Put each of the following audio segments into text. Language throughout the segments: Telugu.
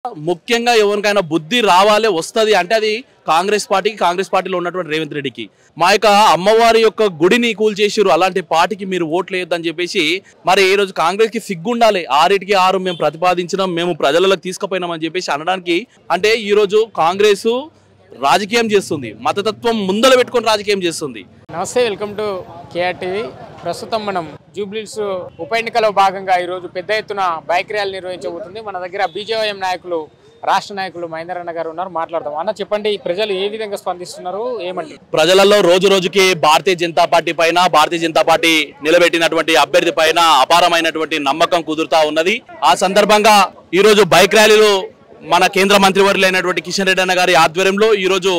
ముఖ్యంగా ఎవరికైనా బుద్ధి రావాలి వస్తది అంటే అది కాంగ్రెస్ పార్టీలో ఉన్నటువంటి రేవంత్ రెడ్డికి మా యొక్క అమ్మవారి యొక్క గుడిని కూల్చేసిరు అలాంటి పార్టీకి మీరు ఓట్లు వేయొద్దని చెప్పేసి మరి ఈ రోజు కాంగ్రెస్ కి సిగ్గుండాలి 6కి 6 మేము ప్రతిపాదించినాం మేము ప్రజలకు తీసుకుపోయినామని చెప్పేసి అనడానికి అంటే ఈ రోజు కాంగ్రెస్ రాజకీయం చేస్తుంది మతతత్వం ముందల పెట్టుకొని రాజకీయం చేస్తుంది. నమస్తే, వెల్కమ్ టు కేఆర్ టీవీ. ప్రస్తుతం మనం జూబ్లీహిల్స్ ఉప ఎన్నికలో భాగంగా ఈరోజు పెద్ద ఎత్తున బైక్ ర్యాలీ నిర్వహించబోతుంది. మన దగ్గర బీజేవైఎం నాయకులు రాష్ట్ర నాయకులు మహేందర్ అన్న గారు ఉన్నారు, మాట్లాడదాం. అన్న చెప్పండి, ప్రజలు ఏ విధంగా స్పందిస్తున్నారు, ఏమండి? ప్రజలలో రోజు రోజుకి భారతీయ జనతా పార్టీ పైన భారతీయ జనతా పార్టీ నిలబెట్టినటువంటి అభ్యర్థి పైన అపారమైనటువంటి నమ్మకం కుదురుతా ఉన్నది. ఆ సందర్భంగా ఈ రోజు బైక్ ర్యాలీలు మన కేంద్ర మంత్రివర్యులైనటువంటి కిషన్ రెడ్డి అన్న గారి ఆధ్వర్యంలో ఈ రోజు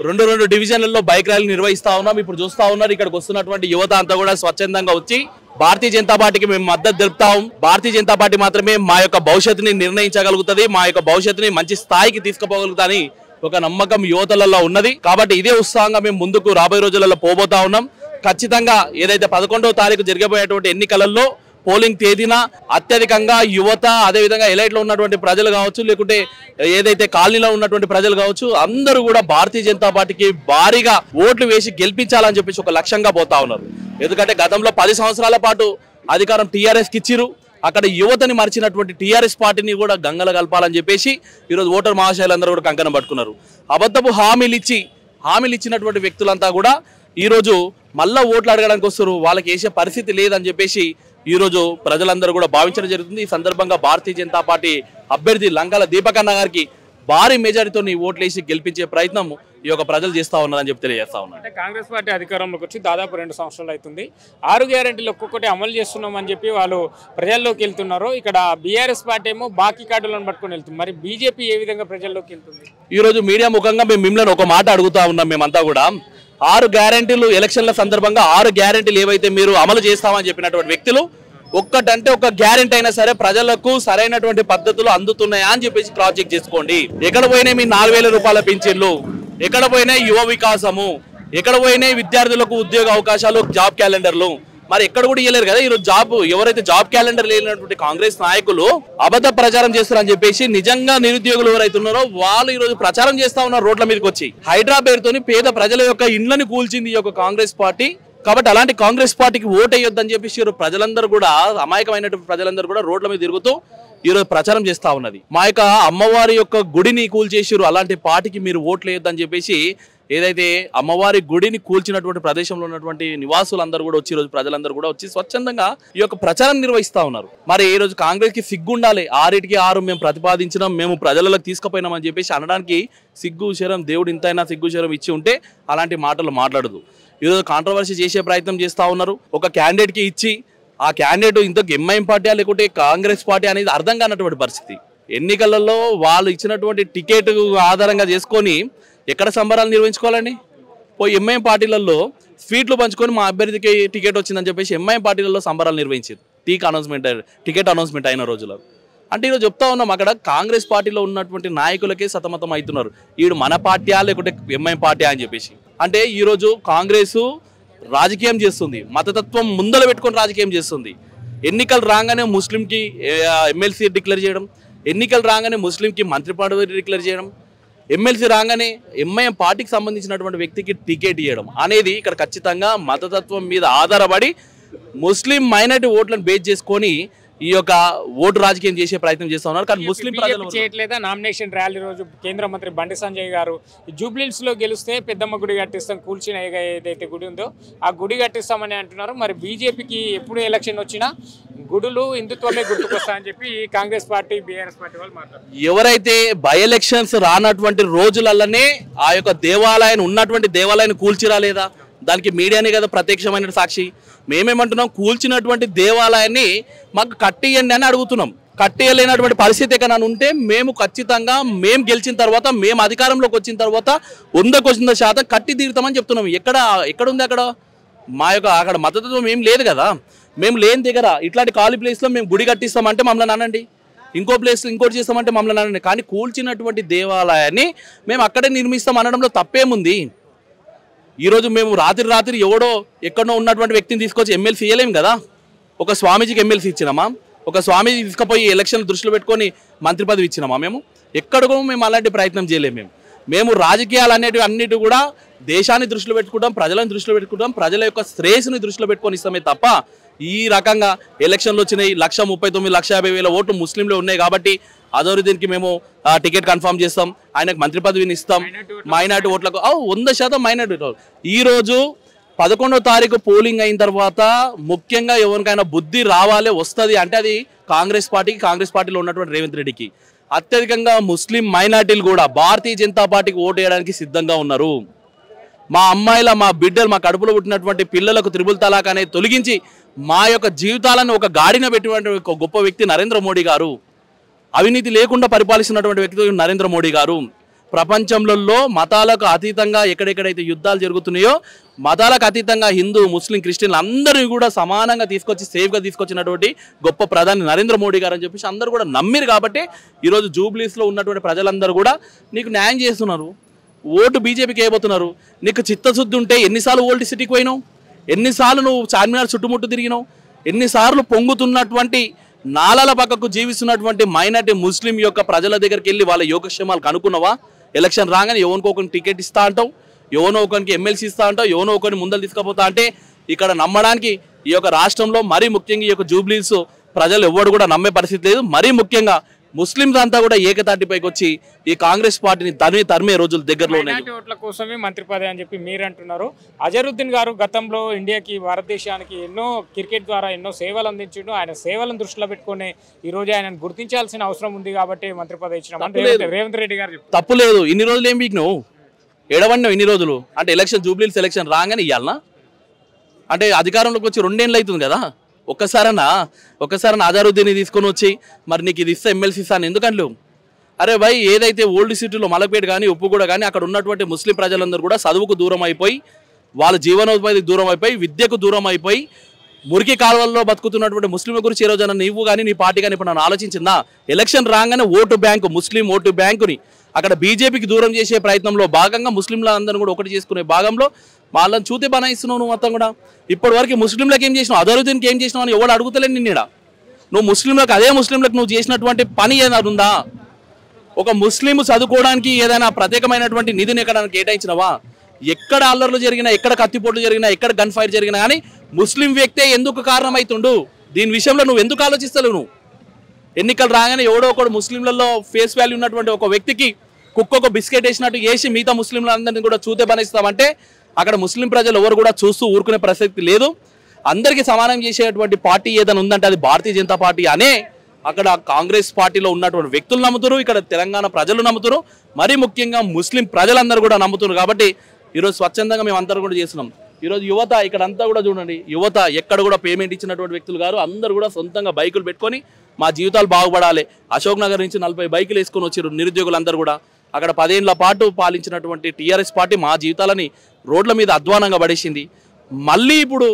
రెండు డివిజన్లలో బైక్ ర్యాలీ నిర్వహిస్తా ఉన్నాం. ఇప్పుడు చూస్తా ఉన్నారు ఇక్కడికి వస్తున్నటువంటి యువత అంతా కూడా స్వచ్ఛందంగా వచ్చి భారతీయ జనతా పార్టీకి మేము మద్దతు తెలుపుతాం. భారతీయ జనతా పార్టీ మాత్రమే మా యొక్క భవిష్యత్తుని నిర్ణయించగలుగుతుంది, మా యొక్క భవిష్యత్తుని మంచి స్థాయికి తీసుకుపోగలుగుతాని ఒక నమ్మకం యువతలలో ఉన్నది. కాబట్టి ఇదే ఉత్సాహంగా మేము ముందుకు రాబోయే రోజులలో పోబోతా ఉన్నాం. ఖచ్చితంగా ఏదైతే 11వ తారీఖు జరగబోయేటువంటి ఎన్నికలలో పోలింగ్ తేదీన అత్యధికంగా యువత అదేవిధంగా ఎలైట్లో ఉన్నటువంటి ప్రజలు కావచ్చు లేకుంటే ఏదైతే కాలనీలో ఉన్నటువంటి ప్రజలు కావచ్చు అందరూ కూడా భారతీయ జనతా పార్టీకి భారీగా ఓట్లు వేసి గెలిపించాలని చెప్పేసి ఒక లక్ష్యంగా పోతా ఉన్నారు. ఎందుకంటే గతంలో 10 సంవత్సరాల పాటు అధికారం టీఆర్ఎస్కి ఇచ్చిరు, అక్కడ యువతని మరిచినటువంటి టీఆర్ఎస్ పార్టీని కూడా గంగల కలపాలని చెప్పేసి ఈరోజు ఓటర్ మహాశయులందరూ కూడా కంకణం పట్టుకున్నారు. అబద్ధపు హామీలు ఇచ్చినటువంటి వ్యక్తులంతా కూడా ఈరోజు మళ్ళా ఓట్లు అడగడానికి వస్తారు, వాళ్ళకి వేసే పరిస్థితి లేదని చెప్పేసి ఈరోజు ప్రజలందరూ కూడా భావించడం జరుగుతుంది. ఈ సందర్భంగా భారతీయ జనతా పార్టీ అభ్యర్థి లంకాల దీపకన్న గారికి భారీ మెజారిటీతో ఓట్లు వేసి గెలిపించే ప్రయత్నం ఈ యొక్క ప్రజలు చేస్తా ఉన్నారని చెప్పి తెలియజేస్తా ఉన్నారు. అంటే కాంగ్రెస్ పార్టీ అధికారంలోకి వచ్చి దాదాపు 2 సంవత్సరాలు అవుతుంది. 6 గ్యారెంటీలు ఒక్కొక్కటి అమలు చేస్తున్నామని చెప్పి వాళ్ళు ప్రజల్లోకి వెళ్తున్నారు. ఇక్కడ బీఆర్ఎస్ పార్టీ ఏమో బాకీ కార్డులను పట్టుకొని వెళ్తుంది. మరి బీజేపీ ఏ విధంగా ప్రజల్లోకి వెళ్తుంది? ఈ రోజు మీడియా ముఖంగా మేము మిమ్మల్ని ఒక మాట అడుగుతా ఉన్నాం. మేమంతా కూడా 6 గ్యారెంటీలు ఎలక్షన్ల సందర్భంగా 6 గ్యారెంటీలు ఏవైతే మీరు అమలు చేస్తామని చెప్పినటువంటి వ్యక్తులు ఒక్కటంటే ఒక గ్యారెంటీ అయినా సరే ప్రజలకు సరైనటువంటి పద్ధతులు అందుతున్నాయా అని చెప్పేసి క్రాస్ చెక్ చేసుకోండి. ఎక్కడ పోయినా మీ 4000 రూపాయల పింఛన్లు, ఎక్కడ పోయినా యువ వికాసము, ఎక్కడ పోయినా విద్యార్థులకు ఉద్యోగ అవకాశాలు, జాబ్ క్యాలెండర్లు, మరి ఎక్కడ కూడా ఇవ్వలేరు కదా. ఈరోజు ఎవరైతే జాబ్ క్యాలెండర్ లేనటువంటి కాంగ్రెస్ నాయకులు అబద్ధ ప్రచారం చేస్తారని చెప్పేసి నిజంగా నిరుద్యోగులు ఎవరైతే ఉన్నారో వాళ్ళు ఈ రోజు ప్రచారం చేస్తా ఉన్నారు రోడ్ల మీదకి వచ్చి. హైడ్రా పేరుతోని పేద ప్రజల యొక్క ఇండ్లను కూల్చింది ఈ యొక్క కాంగ్రెస్ పార్టీ. కాబట్టి అలాంటి కాంగ్రెస్ పార్టీకి ఓటు వేయొద్దని చెప్పేసి ప్రజలందరూ కూడా అమాయకమైనటువంటి ప్రజలందరూ కూడా రోడ్ల మీద తిరుగుతూ ఈరోజు ప్రచారం చేస్తా ఉన్నది. మా యొక్క అమ్మవారి యొక్క గుడిని కూల్చేసిరు అలాంటి పార్టీకి మీరు ఓట్లు వేయొద్దని చెప్పేసి ఏదైతే అమ్మవారి గుడిని కూల్చినటువంటి ప్రదేశంలో ఉన్నటువంటి నివాసులందరూ కూడా వచ్చి ఈరోజు ప్రజలందరూ కూడా వచ్చి స్వచ్ఛందంగా ఈ యొక్క ప్రచారం నిర్వహిస్తా ఉన్నారు. మరి ఈ రోజు కాంగ్రెస్ కి సిగ్గుండాలి, 6కి 6 మేము ప్రతిపాదించినాం మేము ప్రజలకు తీసుకుపోయినామని చెప్పేసి అనడానికి సిగ్గు శరం దేవుడు ఇంతైనా సిగ్గు శరం ఇచ్చి ఉంటే అలాంటి మాటలు మాట్లాడదు. ఈరోజు కాంట్రవర్సీ చేసే ప్రయత్నం చేస్తూ ఉన్నారు. ఒక క్యాండిడేట్కి ఇచ్చి ఆ క్యాండిడేట్ ఇంతకు ఎంఐఎం పార్టీ లేకుంటే కాంగ్రెస్ పార్టీ అనేది అర్థం కానటువంటి పరిస్థితి. ఎన్నికలలో వాళ్ళు ఇచ్చినటువంటి టికెట్ ఆధారంగా చేసుకొని ఎక్కడ సంబరాలు నిర్వహించుకోవాలండి? పోయి ఎంఐఎం పార్టీలలో స్వీట్లు పంచుకొని మా అభ్యర్థికి టికెట్ వచ్చిందని చెప్పేసి ఎంఐఎం పార్టీలలో సంబరాలు నిర్వహించారు టికెట్ అనౌన్స్మెంట్ అయిన రోజులో. అంటే ఈరోజు చెప్తా ఉన్నాం అక్కడ కాంగ్రెస్ పార్టీలో ఉన్నటువంటి నాయకులకే సతమతం అవుతున్నారు, ఈడు మన పార్టీ లేకుంటే ఎంఐఎం పార్టీ అని చెప్పేసి. అంటే ఈరోజు కాంగ్రెస్ రాజకీయం చేస్తుంది, మతతత్వం ముందల పెట్టుకొని రాజకీయం చేస్తుంది. ఎన్నికలు రాగానే ముస్లింకి ఎమ్మెల్సీ డిక్లేర్ చేయడం, ఎన్నికలు రాగానే ముస్లింకి మంత్రి పదవి డిక్లేర్ చేయడం, ఎమ్మెల్సీ రాగానే ఎంఐఎం పార్టీకి సంబంధించినటువంటి వ్యక్తికి టికెట్ ఇవ్వడం అనేది ఇక్కడ ఖచ్చితంగా మతతత్వం మీద ఆధారపడి ముస్లిం మైనారిటీ ఓట్లను బేస్ చేసుకొని ఈ యొక్క ఓటు రాజకీయం చేసే ప్రయత్నం చేస్తా ఉన్నారు. కానీ ముస్లిం ప్రజలు చేయట్లేదా? నామినేషన్ ర్యాలీ రోజు కేంద్ర మంత్రి బండి సంజయ్ గారు జూబ్లీహిల్స్ లో గెలిస్తే పెద్దమ్మ గుడి కట్టిస్తాం, కూల్చిన ఏదైతే గుడి ఉందో ఆ గుడి కట్టిస్తామని అంటున్నారు. మరి బీజేపీకి ఎప్పుడు ఎలక్షన్ వచ్చినా గుడులు హిందుత్వమే గుర్తుకొస్తాయని చెప్పి కాంగ్రెస్ పార్టీ బీఆర్ఎస్ పార్టీ వాళ్ళు మాట్లాడుతున్నారు. ఎవరైతే బై ఎలక్షన్స్ రానటువంటి రోజులలోనే ఆ యొక్క దేవాలయాన్ని ఉన్నటువంటి దేవాలయాన్ని కూల్చిరాలేదా? దానికి మీడియానే కదా ప్రత్యక్షమైన సాక్షి. మేమేమంటున్నాం, కూల్చినటువంటి దేవాలయాన్ని మాకు కట్టియండి అని అడుగుతున్నాం. కట్టేయలేనటువంటి పరిస్థితి ఎక్కడ ఉంటే మేము ఖచ్చితంగా మేము గెలిచిన తర్వాత మేము అధికారంలోకి వచ్చిన తర్వాత 100% కట్టి తీరుతామని చెప్తున్నాం. ఎక్కడుంది అక్కడ మా యొక్క అక్కడ మద్దతు ఏం లేదు కదా. మేము లేని దగ్గర ఇట్లాంటి ఖాళీ ప్లేస్లో మేము గుడి కట్టిస్తామంటే మమ్మల్ని అనండి, ఇంకో ప్లేస్ ఇంకోటి చేస్తామంటే మమ్మల్ని అనండి. కానీ కూల్చినటువంటి దేవాలయాన్ని మేము అక్కడే నిర్మిస్తాం అనడంలో తప్పేముంది? ఈరోజు మేము రాత్రి ఎవడో ఎక్కడో ఉన్నటువంటి వ్యక్తిని తీసుకొచ్చి ఎమ్మెల్సీ ఇవ్వలేము కదా. ఒక స్వామీజీకి ఎమ్మెల్సీ ఇచ్చినామా, ఒక స్వామి తీసుకుపోయి ఎలక్షన్ దృష్టిలో పెట్టుకొని మంత్రి పదవి ఇచ్చినామా మేము? ఎక్కడికో మేము అలాంటి ప్రయత్నం చేయలేము. మేము రాజకీయాలు అనేటివి అన్నిటి కూడా దేశాన్ని దృష్టిలో పెట్టుకుంటాం, ప్రజలను దృష్టిలో పెట్టుకుంటాం, ప్రజల యొక్క శ్రేయస్సుని దృష్టిలో పెట్టుకొని ఇస్తామే తప్ప ఈ రకంగా ఎలక్షన్లు వచ్చినాయి 1,39,50,000 ఓట్లు ముస్లింలు ఉన్నాయి కాబట్టి అజరుద్దీన్కి మేము టికెట్ కన్ఫర్మ్ చేస్తాం, ఆయనకు మంత్రి పదవిని ఇస్తాం, మైనార్టీ ఓట్లకు 100% మైనార్టీ. ఈరోజు 11వ తారీఖు పోలింగ్ అయిన తర్వాత ముఖ్యంగా ఎవరికైనా బుద్ధి రావాలి వస్తుంది అంటే అది కాంగ్రెస్ పార్టీలో ఉన్నటువంటి రేవంత్ రెడ్డికి. అత్యధికంగా ముస్లిం మైనార్టీలు కూడా భారతీయ జనతా పార్టీకి ఓటు వేయడానికి సిద్ధంగా ఉన్నారు. మా అమ్మాయిల మా బిడ్డలు మా కడుపులో పుట్టినటువంటి పిల్లలకు త్రిబుల్ తలాక్ అనేది తొలగించి మా యొక్క జీవితాలను ఒక గాడిన పెట్టినటువంటి ఒక గొప్ప వ్యక్తి నరేంద్ర మోడీ గారు. అవినీతి లేకుండా పరిపాలిస్తున్నటువంటి వ్యక్తి నరేంద్ర మోడీ గారు. ప్రపంచంలో మతాలకు అతీతంగా ఎక్కడెక్కడైతే యుద్ధాలు జరుగుతున్నాయో మతాలకు అతీతంగా హిందూ ముస్లిం క్రిస్టియన్లు అందరినీ కూడా సమానంగా తీసుకొచ్చి సేఫ్గా తీసుకొచ్చినటువంటి గొప్ప ప్రధాని నరేంద్ర మోడీ గారు అని చెప్పేసి అందరూ కూడా నమ్మిరు కాబట్టి ఈరోజు జూబ్లీస్లో ఉన్నటువంటి ప్రజలందరూ కూడా నీకు న్యాయం చేస్తున్నారు. ఓటు బీజేపీకి వేయబోతున్నారు. నీకు చిత్తశుద్ధి ఉంటే ఎన్నిసార్లు ఓల్డ్ సిటీకి పోయినావు, ఎన్నిసార్లు నువ్వు చార్మినార్ చుట్టుముట్టు తిరిగినావు, ఎన్నిసార్లు పొంగుతున్నటువంటి నాలాల పక్కకు జీవిస్తున్నటువంటి మైనార్టీ ముస్లిం యొక్క ప్రజల దగ్గరికి వెళ్ళి వాళ్ళ యోగక్షేమాలు కనుక్కున్నావా? ఎలక్షన్ రాగానే ఎవరికొకరికి టికెట్ ఇస్తా అంటావు, ఎవనో ఒకరికి ఎమ్మెల్సీ ఇస్తా అంటావు, ఎవనో ఒకరిని ముందలు తీసుకుపోతా అంటే ఇక్కడ నమ్మడానికి ఈ యొక్క రాష్ట్రంలో మరీ ముఖ్యంగా ఈ యొక్క జూబ్లీస్ ప్రజలు ఎవరు కూడా నమ్మే పరిస్థితి లేదు. మరీ ముఖ్యంగా ముస్లింస్ అంతా కూడా ఏకతాటిపైకి వచ్చి ఈ కాంగ్రెస్ పార్టీని తరిమే రోజులు దగ్గరలో ఉన్నాయి. ఓట్ల కోసమే మంత్రి పదవి అని చెప్పి మీరు అంటున్నారు. అజరుద్దీన్ గారు గతంలో ఇండియాకి భారతదేశానికి ఎన్నో క్రికెట్ ద్వారా ఎన్నో సేవలు అందించిండు. ఆయన సేవలను దృష్టిలో పెట్టుకుని ఈ రోజు ఆయనను గుర్తించాల్సిన అవసరం ఉంది కాబట్టి మంత్రి పదవి ఇచ్చిన రేవంత్ రెడ్డి గారు తప్పు లేదు. ఇన్ని రోజులు ఏం వీక్ నువ్వు ఎడవన్నావు ఇన్ని రోజులు అంటే ఎలక్షన్ జూబ్లీస్ ఎలక్షన్ రాగానే ఇవ్వాలనా అంటే అధికారంలోకి వచ్చి 2 ఏళ్ళు అవుతుంది కదా. ఒక్కసారన్నా అజరుద్దీన్ని తీసుకొని వచ్చి మరి నీకు ఇది ఇస్తా ఎమ్మెల్సీ ఇస్తాను ఎందుకంటే అరే భయ్ ఏదైతే ఓల్డ్ సిటీలో మలపేట కానీ ఉప్పుగూడ కానీ అక్కడ ఉన్నటువంటి ముస్లిం ప్రజలందరూ కూడా చదువుకు దూరం అయిపోయి వాళ్ళ జీవనోపాధికి దూరం అయిపోయి విద్యకు దూరం అయిపోయి మురికి కాలువల్లో బతుకుతున్నటువంటి ముస్లింల గురించి ఈ రోజున నీవు కానీ నీ పార్టీ కానీ ఇప్పుడు నన్ను ఆలోచించిందా? ఎలక్షన్ రాగానే ఓటు బ్యాంకు ముస్లిం ఓటు బ్యాంకుని అక్కడ బీజేపీకి దూరం చేసే ప్రయత్నంలో భాగంగా ముస్లింలందరూ కూడా ఒకటి చేసుకునే భాగంలో వాళ్ళని చూతే బనాయిస్తున్నావు నువ్వు మొత్తం కూడా. ఇప్పటి వరకు ముస్లింలకు ఏం చేసినావు, అజరుద్దీన్కి ఏం చేసినావు అని ఎవడు అడుగుతలేను నిన్నీడ. నువ్వు ముస్లింలకు అదే ముస్లింలకు నువ్వు చేసినటువంటి పని ఏదైనా ఉందా? ఒక ముస్లిం చదువుకోవడానికి ఏదైనా ప్రత్యేకమైనటువంటి నిధిని ఎక్కడ కేటాయించినవా? ఎక్కడ అల్లర్లు జరిగినా, ఎక్కడ కత్తిపోట్లు జరిగినా, ఎక్కడ గన్ ఫైర్ జరిగినా కానీ ముస్లిం వ్యక్తే ఎందుకు కారణమవుతుండు? దీని విషయంలో నువ్వు ఎందుకు ఆలోచిస్తలేవు? నువ్వు ఎన్నికలు రాగానే ఎవడో ఒకడు ముస్లింలలో ఫేస్ వాల్యూ ఉన్నటువంటి ఒక వ్యక్తికి కుక్కకు బిస్కెట్ వేసినట్టు వేసి మిగతా ముస్లింలందరినీ కూడా చూతే బనిస్తామంటే అక్కడ ముస్లిం ప్రజలు ఎవరు కూడా చూస్తూ ఊరుకునే ప్రసక్తి లేదు. అందరికీ సమానం చేసేటువంటి పార్టీ ఏదైనా ఉందంటే అది భారతీయ జనతా పార్టీ అనే అక్కడ కాంగ్రెస్ పార్టీలో ఉన్నటువంటి వ్యక్తులు నమ్ముతారు, ఇక్కడ తెలంగాణ ప్రజలు నమ్ముతారు, మరీ ముఖ్యంగా ముస్లిం ప్రజలందరూ కూడా నమ్ముతున్నారు. కాబట్టి ఈరోజు స్వచ్ఛందంగా మేము అందరూ కూడా చేస్తున్నాం. ఈరోజు యువత ఇక్కడ అంతా కూడా చూడండి, యువత ఎక్కడ కూడా పేమెంట్ ఇచ్చినటువంటి వ్యక్తులు గారు అందరూ కూడా సొంతంగా బైకులు పెట్టుకొని మా జీవితాలు బాగుపడాలి. అశోక్ నగర్ నుంచి 40 బైకులు వేసుకొని వచ్చారు నిరుద్యోగులందరూ కూడా. అక్కడ 10 ఏళ్ల పాటు పాలించినటువంటి టీఆర్ఎస్ పార్టీ మా జీవితాలని రోడ్ల మీద అధ్వానంగా పడేసింది. మళ్ళీ ఇప్పుడు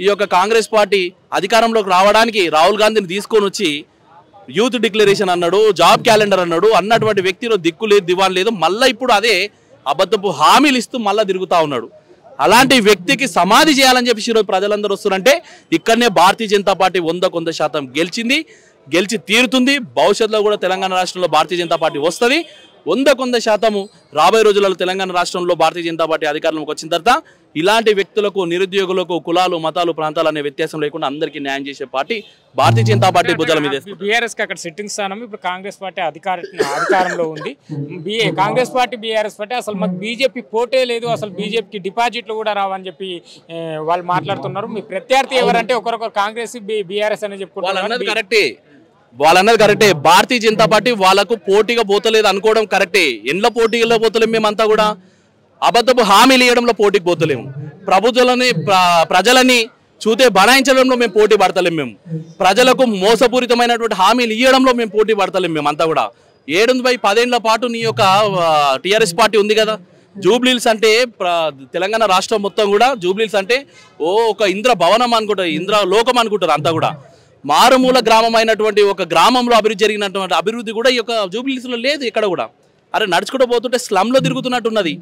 ఈ యొక్క కాంగ్రెస్ పార్టీ అధికారంలోకి రావడానికి రాహుల్ గాంధీని తీసుకొని వచ్చి యూత్ డిక్లరేషన్ అన్నాడు, జాబ్ క్యాలెండర్ అన్నాడు, అన్నటువంటి వ్యక్తిలో దిక్కు లేదు దివాన్ లేదు. మళ్ళీ ఇప్పుడు అదే అబద్ధపు హామీలు ఇస్తూ మళ్ళీ తిరుగుతూ ఉన్నాడు. అలాంటి వ్యక్తికి సమాధి చేయాలని చెప్పి ఈరోజు ప్రజలందరూ వస్తున్నారంటే ఇక్కడనే భారతీయ జనతా పార్టీ 100% గెలిచింది, గెలిచి తీరుతుంది. భవిష్యత్తులో కూడా తెలంగాణ రాష్ట్రంలో భారతీయ జనతా పార్టీ వస్తుంది 100% రాబోయే రోజులలో తెలంగాణ రాష్ట్రంలో భారతీయ జనతా పార్టీ అధికారంలోకి వచ్చిన తర్వాత ఇలాంటి వ్యక్తులకు, నిరుద్యోగులకు, కులాలు, మతాలు, ప్రాంతాలు అనే వ్యత్యాసం లేకుండా అందరికీ న్యాయం చేసే పార్టీ భారతీయ జనతా పార్టీ భుజాల మీద. బీఆర్ఎస్ కి అక్కడ సిట్టింగ్ స్థానం, ఇప్పుడు కాంగ్రెస్ పార్టీ అధికారంలో ఉంది. కాంగ్రెస్ పార్టీ, బీఆర్ఎస్ పార్టీ అసలు మాకు బీజేపీ పోటే లేదు, అసలు బీజేపీకి డిపాజిట్లు కూడా రావని చెప్పి వాళ్ళు మాట్లాడుతున్నారు. మీ ప్రత్యర్థి ఎవరంటే ఒకరొకరు కాంగ్రెస్ బీఆర్ఎస్ అని చెప్పుకుంటారు. వాళ్ళన్నది కరెక్టే. భారతీయ జనతా పార్టీ వాళ్ళకు పోటీగా పోతలేదు అనుకోవడం కరెక్టే. ఎండ్ల పోటీలో పోతలేము మేమంతా కూడా, అబద్ధపు హామీలు ఇవ్వడంలో పోటీకి పోతలేము. ప్రజలని చూతే బనాయించడంలో మేము పోటీ పడతలేము. మేము ప్రజలకు మోసపూరితమైనటువంటి హామీలు ఇవ్వడంలో మేము పోటీ పడతలేము. మేమంతా కూడా 10 ఏళ్ల పాటు నీ యొక్క టీఆర్ఎస్ పార్టీ ఉంది కదా. జూబ్లీల్స్ అంటే తెలంగాణ రాష్ట్రం మొత్తం కూడా జూబ్లీల్స్ అంటే ఒక ఇంద్ర భవనం అనుకుంటారు, ఇంద్ర లోకం అనుకుంటారు అంతా కూడా. మారుమూల గ్రామం అయినటువంటి ఒక గ్రామంలో అభివృద్ధి జరిగినటువంటి అభివృద్ధి కూడా ఈ యొక్క జూబ్లీస్లో లేదు ఎక్కడ కూడా. అరే నడుచుకుంటూ పోతుంటే స్లమ్లో తిరుగుతున్నట్టున్నది,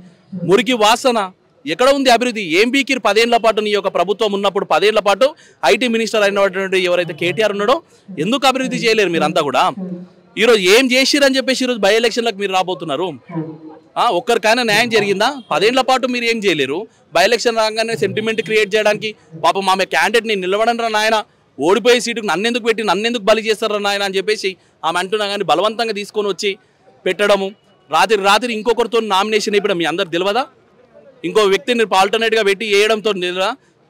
మురికి వాసన, ఎక్కడ ఉంది అభివృద్ధి? ఏం బీకిర్ 10 ఏళ్ల పాటు నీ యొక్క ప్రభుత్వం ఉన్నప్పుడు 10 ఏళ్ల పాటు ఐటీ మినిస్టర్ అయినటువంటి ఎవరైతే కేటీఆర్ ఉన్నాడో ఎందుకు అభివృద్ధి చేయలేరు మీరంతా కూడా? ఈరోజు ఏం చేసిరని చెప్పేసి ఈరోజు బై ఎలక్షన్లకు మీరు రాబోతున్నారు. ఒక్కరికైనా న్యాయం జరిగిందా? 10 ఏళ్ల పాటు మీరు ఏం చేయలేరు. బై ఎలక్షన్ రాగానే సెంటిమెంట్ క్రియేట్ చేయడానికి పాపం ఆమె క్యాండిడేట్ని నిలవడం రా నాయన, ఓడిపోయే సీటుకు నన్నెందుకు పెట్టి నన్నెందుకు బలి చేస్తారా నాయన అని చెప్పేసి ఆమె అంటున్నా కానీ బలవంతంగా తీసుకొని వచ్చి పెట్టడము, రాత్రి ఇంకొకరితో నామినేషన్ ఇవ్వడం మీ అందరు తెలియదా? ఇంకో వ్యక్తిని ఆల్టర్నేట్గా పెట్టి వేయడంతో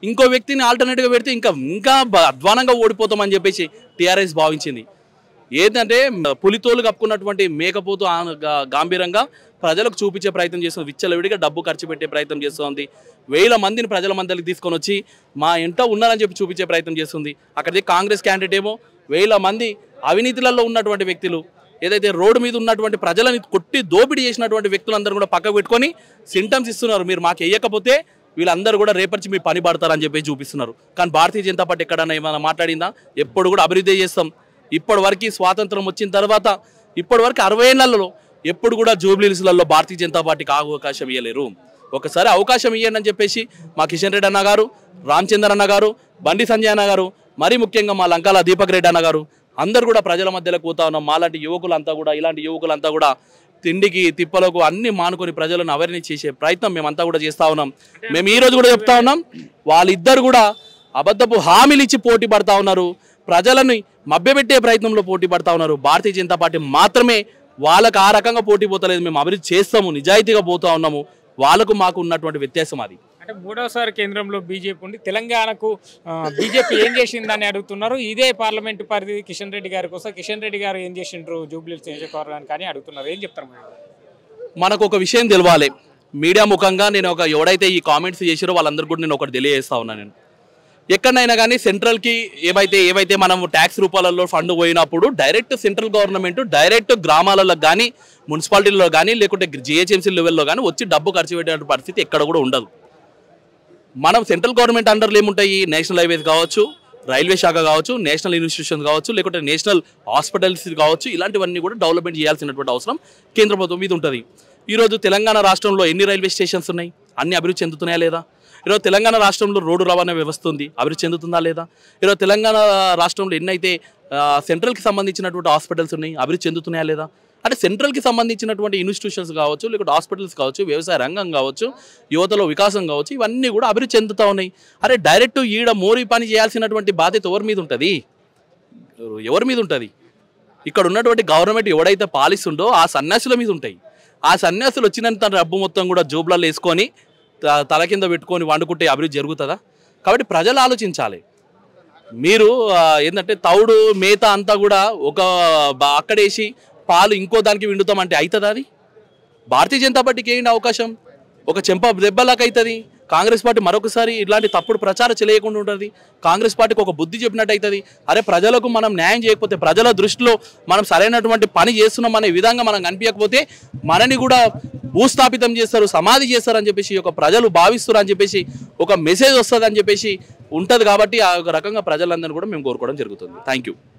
ఇంకో వ్యక్తిని ఆల్టర్నేట్గా పెడితే ఇంకా అధ్వానంగా ఓడిపోతామని చెప్పేసి టీఆర్ఎస్ భావించింది. ఏంటంటే పులితోలు కప్పుకున్నటువంటి మేకపోతు గాంభీరంగా ప్రజలకు చూపించే ప్రయత్నం చేస్తుంది. విచ్చలవిడిగా డబ్బు ఖర్చు పెట్టే ప్రయత్నం చేస్తుంది. 1000 మందిని ప్రజల మధ్యలోకి తీసుకొని వచ్చి మా ఇంట ఉన్నారని చెప్పి చూపించే ప్రయత్నం చేస్తుంది. అక్కడికి కాంగ్రెస్ క్యాండిడేట్ ఏమో 1000 మంది అవినీతిలలో ఉన్నటువంటి వ్యక్తులు, ఏదైతే రోడ్డు మీద ఉన్నటువంటి ప్రజలని కొట్టి దోపిడీ చేసినటువంటి వ్యక్తులందరూ కూడా పక్కకు పెట్టుకొని సింటమ్స్ ఇస్తున్నారు. మీరు మాకు వేయకపోతే వీళ్ళందరూ కూడా రేపటి మీ పని పడతారని చెప్పి చూపిస్తున్నారు. కానీ భారతీయ జనతా పార్టీ ఎక్కడన్నా ఏమైనా మాట్లాడిందా? ఎప్పుడు కూడా అభివృద్ధి చేస్తాం. ఇప్పటివరకు స్వాతంత్రం వచ్చిన తర్వాత ఇప్పటివరకు 60 ఏళ్లలో ఎప్పుడు కూడా జూబ్లీహిల్స్లలో భారతీయ జనతా పార్టీకి అవకాశం ఇవ్వలేరు. ఒకసారి అవకాశం ఇవ్వండి అని చెప్పేసి మా కిషన్ రెడ్డి అన్న గారు, రామచంద్ర అన్న గారు, బండి సంజయ్ అన్న గారు, మరీ ముఖ్యంగా మా లంకాల దీపక్ రెడ్డి అన్న గారు అందరూ కూడా ప్రజల మధ్యలోకి పోతా ఉన్నాం. మాలాంటి యువకులంతా కూడా, ఇలాంటి యువకులంతా కూడా తిండికి తిప్పలకు అన్ని మానుకొని ప్రజలను అవేర్నెస్ చేసే ప్రయత్నం మేమంతా కూడా చేస్తూ ఉన్నాం. మేము ఈ రోజు కూడా చెప్తా ఉన్నాం, వాళ్ళిద్దరు కూడా అబద్ధపు హామీలు ఇచ్చి పోటీ పడతా ఉన్నారు. ప్రజలని మభ్యపెట్టే ప్రయత్నంలో పోటీ పడతా ఉన్నారు. భారతీయ జనతా పార్టీ మాత్రమే వాళ్ళకు ఆ రకంగా పోటీ పోతలేదు. మేము అభివృద్ధి చేస్తాము, నిజాయితీగా పోతా ఉన్నాము. వాళ్ళకు మాకు ఉన్నటువంటి వ్యత్యాసం అది. అంటే 3వసారి కేంద్రంలో బీజేపీ ఉండి తెలంగాణకు బీజేపీ ఏం చేసిందని అడుగుతున్నారు. ఇదే పార్లమెంటు పరిధి కిషన్ రెడ్డి గారి కోసం, కిషన్ రెడ్డి గారు ఏం చేసిండ్రు జూబ్లీహిల్స్ నియోజకవర్గానికి అని అడుగుతున్నారు. ఏం చెప్తారు? మనకు ఒక విషయం తెలవాలి. మీడియా ముఖంగా నేను ఎవడైతే ఈ కామెంట్స్ చేసారో వాళ్ళందరూ కూడా నేను ఒకటి తెలియజేస్తా ఉన్నాను. నేను ఎక్కడైనా కానీ సెంట్రల్కి ఏవైతే మనం ట్యాక్స్ రూపాలలో ఫండ్ పోయినప్పుడు డైరెక్ట్ సెంట్రల్ గవర్నమెంట్ డైరెక్ట్ గ్రామాలలో కానీ, మున్సిపాలిటీలో కానీ, లేకుంటే జిహెచ్ఎంసీ లెవెల్లో కానీ వచ్చి డబ్బు ఖర్చు పెట్టే పరిస్థితి ఎక్కడ కూడా ఉండదు. మనం సెంట్రల్ గవర్నమెంట్ అండర్లో ఏముంటాయి? నేషనల్ హైవేస్ కావచ్చు, రైల్వే శాఖ కావచ్చు, నేషనల్ ఇన్స్టిట్యూషన్స్ కావచ్చు, లేకుంటే నేషనల్ హాస్పిటల్స్ కావచ్చు, ఇలాంటివన్నీ కూడా డెవలప్మెంట్ చేయాల్సినటువంటి అవసరం కేంద్ర ప్రభుత్వం మీద ఉంటుంది. ఈరోజు తెలంగాణ రాష్ట్రంలో ఎన్ని రైల్వే స్టేషన్స్ ఉన్నాయి? అన్ని అభివృద్ధి చెందుతున్నాయా లేదా? ఈరోజు తెలంగాణ రాష్ట్రంలో రోడ్డు రవాణా వ్యవస్థ ఉంది, అభివృద్ధి చెందుతుందా లేదా? ఈరోజు తెలంగాణ రాష్ట్రంలో ఎన్నైతే సెంట్రల్కి సంబంధించినటువంటి హాస్పిటల్స్ ఉన్నాయి, అభివృద్ధి చెందుతున్నాయా లేదా? అంటే సెంట్రల్కి సంబంధించినటువంటి ఇన్స్టిట్యూషన్స్ కావచ్చు, లేకుంటే హాస్పిటల్స్ కావచ్చు, వ్యవసాయ రంగం కావచ్చు, యువతలో వికాసం కావచ్చు, ఇవన్నీ కూడా అభివృద్ధి చెందుతూ ఉన్నాయి. అరే డైరెక్ట్ ఈడ మోరీ పని చేయాల్సినటువంటి బాధ్యత ఎవరి మీద ఉంటుంది? ఎవరి మీద ఉంటుంది? ఇక్కడ ఉన్నటువంటి గవర్నమెంట్ ఎవడైతే పాలిస్తుండో ఆ సన్యాసుల మీద ఉంటాయి. ఆ సన్యాసులు వచ్చినంత డబ్బు మొత్తం కూడా జోబులలో వేసుకొని తల కింద పెట్టుకొని వండుకుంటే అభివృద్ధి జరుగుతుందా? కాబట్టి ప్రజలు ఆలోచించాలి. మీరు ఏంటంటే తౌడు మేత అంతా కూడా ఒక అక్కడేసి పాలు ఇంకో దానికి విండుతామంటే అవుతుందా? అది భారతీయ జనతా పార్టీకి ఏంటి అవకాశం? ఒక చెంప దెబ్బలాగా అవుతుంది. కాంగ్రెస్ పార్టీ మరొకసారి ఇలాంటి తప్పుడు ప్రచారం చేయకుండా ఉంటుంది. కాంగ్రెస్ పార్టీకి ఒక బుద్ధి చెప్పినట్టు అవుతుంది. అరే ప్రజలకు మనం న్యాయం చేయకపోతే, ప్రజల దృష్టిలో మనం సరైనటువంటి పని చేస్తున్నాం అనే విధంగా మనం కనిపించకపోతే మనని కూడా భూస్థాపితం చేస్తారు, సమాధి చేస్తారు అని చెప్పేసి ఒక ప్రజలు భావిస్తారు అని చెప్పేసి ఒక మెసేజ్ వస్తుంది అని చెప్పేసి ఉంటుంది. కాబట్టి ఆ రకంగా ప్రజలందరినీ కూడా మేము కోరుకోవడం జరుగుతుంది. Thank you.